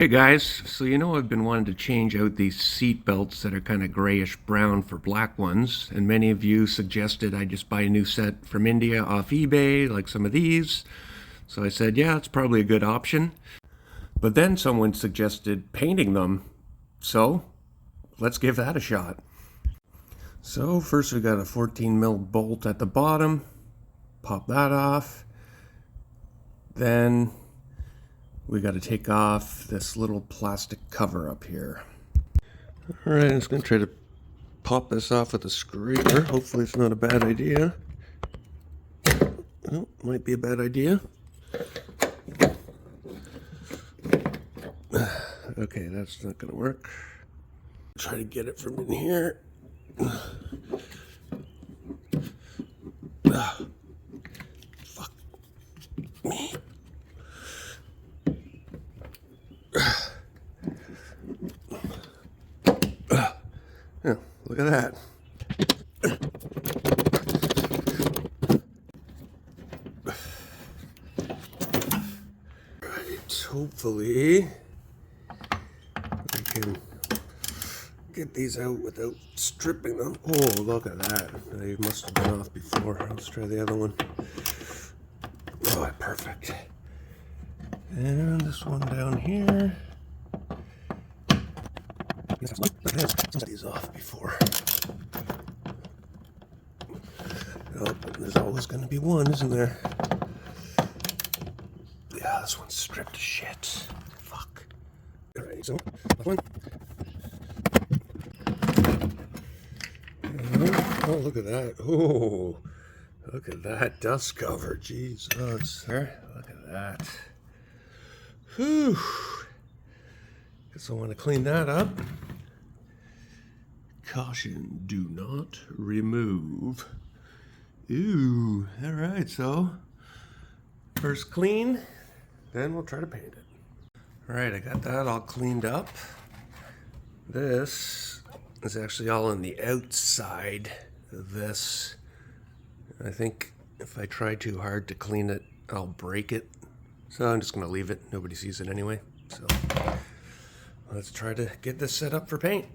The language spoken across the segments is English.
Hey guys, so I've been wanting to change out these seat belts that are kind of grayish brown for black ones, and many of you suggested I just buy a new set from India off eBay, like some of these. So I said, yeah, it's probably a good option. But then someone suggested painting them, so let's give that a shot. So first we got a 14 mil bolt at the bottom, pop that off. Then we got to take off this little plastic cover up here. All right, I'm just going to try to pop this off with a scraper. Hopefully it's not a bad idea. Oh, might be a bad idea. Okay, that's not going to work. Try to get it from in here. Fuck me. Yeah, look at that. Right, hopefully we can get these out without stripping them. Oh, look at that. They must have been off before. Let's try the other one. Oh, perfect. And this one down here. Some of these off before. Oh, but there's always going to be one, isn't there? Yeah, this one's stripped to shit. Fuck. Alright, so, that one. Oh, look at that. Oh, look at that dust cover. Jesus. There, look at that. Whew. Guess I want to clean that up. Caution, do not remove. Ooh, all right, so first clean, then we'll try to paint it. All right, I got that all cleaned up. This is actually all on the outside of this. I think if I try too hard to clean it, I'll break it. So I'm just gonna leave it. Nobody sees it anyway. So let's try to get this set up for paint.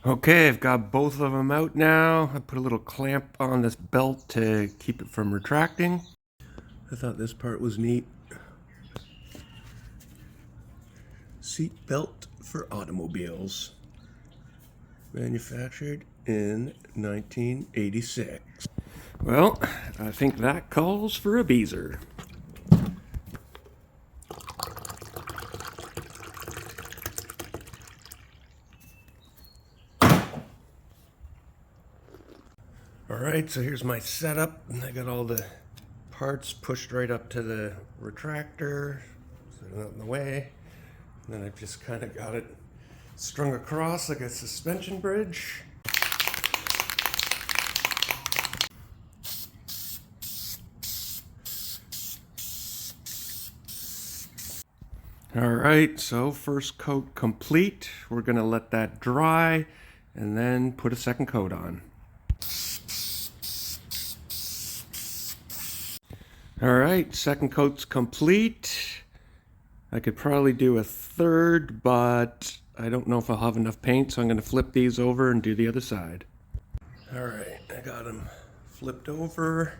Okay, I've got both of them out now. I put a little clamp on this belt to keep it from retracting. I thought this part was neat. Seat belt for automobiles. Manufactured in 1986. Well, I think that calls for a beezer. Alright, so here's my setup. I got all the parts pushed right up to the retractor, so they're not in the way. And then I've just kind of got it strung across like a suspension bridge. Alright, so first coat complete. We're going to let that dry and then put a second coat on. Alright, second coat's complete. I could probably do a third, but I don't know if I'll have enough paint, so I'm going to flip these over and do the other side. Alright, I got them flipped over,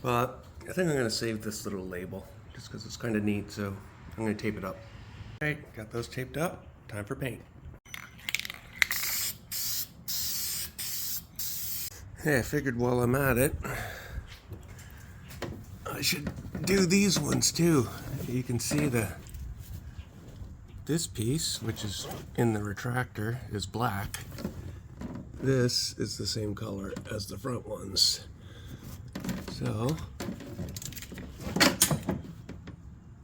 but I think I'm going to save this little label, just because it's kind of neat, so I'm going to tape it up. Alright, got those taped up. Time for paint. Hey, I figured while I'm at it, I should do these ones too. You can see this piece, which is in the retractor, is black. This is the same color as the front ones. So,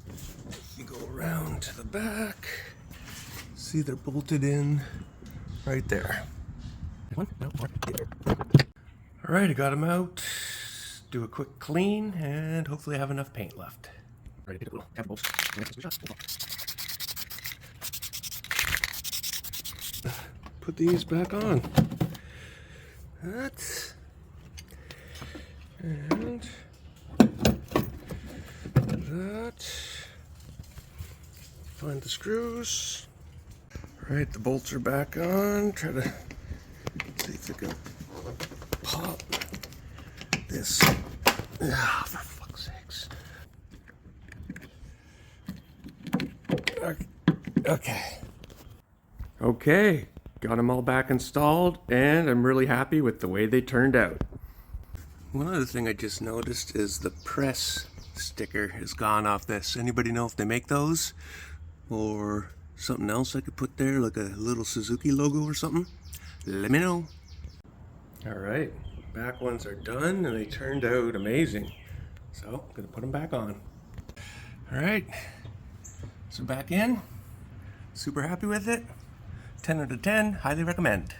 if you go around to the back, see they're bolted in right there. Alright, I got them out. Do a quick clean and hopefully have enough paint left. Ready to take a little capable. Put these back on. That. And that. Find the the screws. All right, the bolts are back on. Try to see if I can pop this. Ah, for fuck's sakes. Okay. Okay, got them all back installed, and I'm really happy with the way they turned out. One other thing I just noticed is the press sticker is gone off this. Anybody know if they make those? Or something else I could put there, like a little Suzuki logo or something? Let me know. Alright, back ones are done, and they turned out amazing. So, I'm gonna put them back on. Alright, so back in. Super happy with it. 10 out of 10, highly recommend.